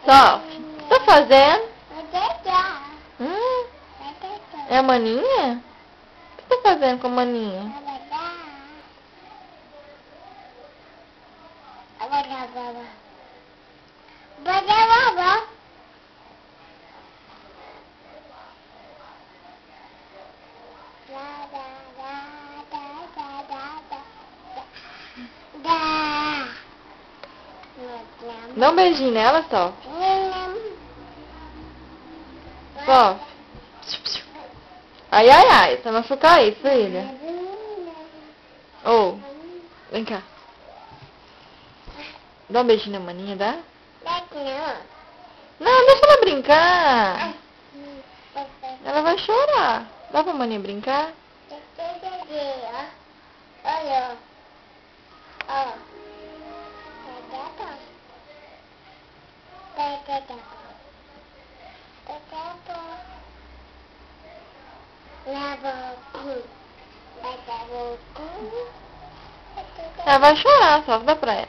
Sophie, o que tá fazendo? É a maninha? O que tá fazendo com a maninha? Dá um beijinho nela, Sophie. Sophie. Ai, ai, ai. Você machucar aí, filha. Ô, vem cá. Dá um beijinho na maninha, dá? Não, deixa ela brincar. Ela vai chorar. Dá pra maninha brincar? Olha. Ela vai chorar, só dá pra ela.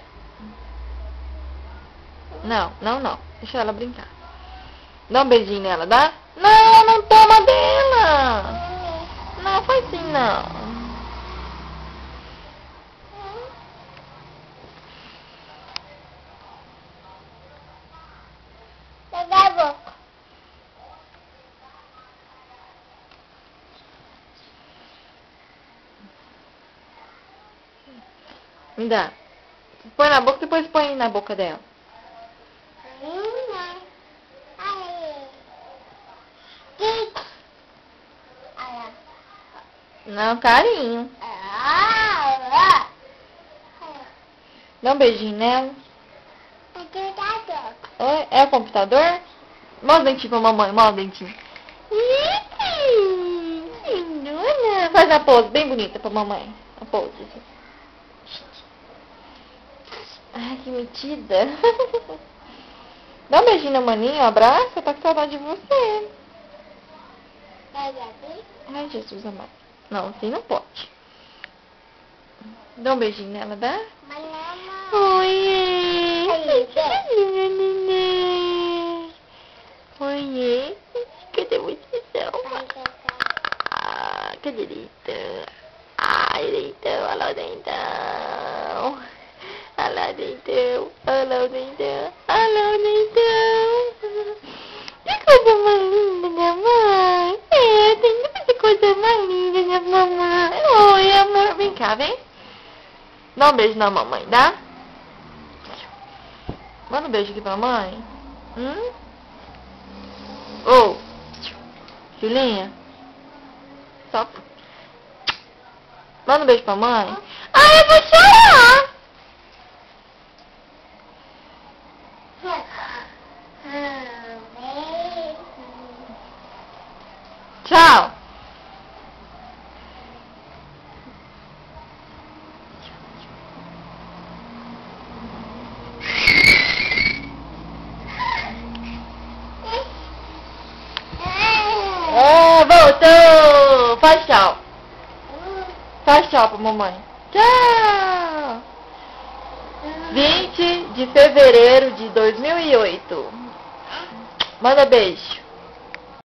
Não, não, não. Deixa ela brincar. Dá um beijinho nela, dá? Não, não toma dela. Não, faz assim não. Me dá. Põe na boca, depois põe na boca dela. Não, carinho. Dá um beijinho nela. Oi? É o computador? Mostra o dentinho pra mamãe, mostra o dentinho. Lindona. Faz a pose bem bonita pra mamãe. A pose. Ai, que metida. Dá um beijinho na maninha, um abraço. Tá com saudade de você. Ai, Jesus amado. Não, assim não pode. Dá um beijinho nela, dá? Oiê. Oiê. Cadê você, Selma? Ah, cadê Leitão? Ai, Leitão, olha lá o dentão. Olha lá o dentão. Olha lá o dentão. Olha lá o dentão. Que coisa mais linda, minha mãe. É, tem muita coisa mais linda, minha mamãe. Oi, amor. Vem cá, vem. Dá um beijo na mamãe, dá? Manda um beijo aqui pra mãe. Ô, filhinha. Só. Manda um beijo pra mãe. Ai, eu vou chorar. Tchau. Voltou. Faz tchau. Faz tchau pra mamãe. Tchau. 20 de fevereiro de 2008. Manda beijo.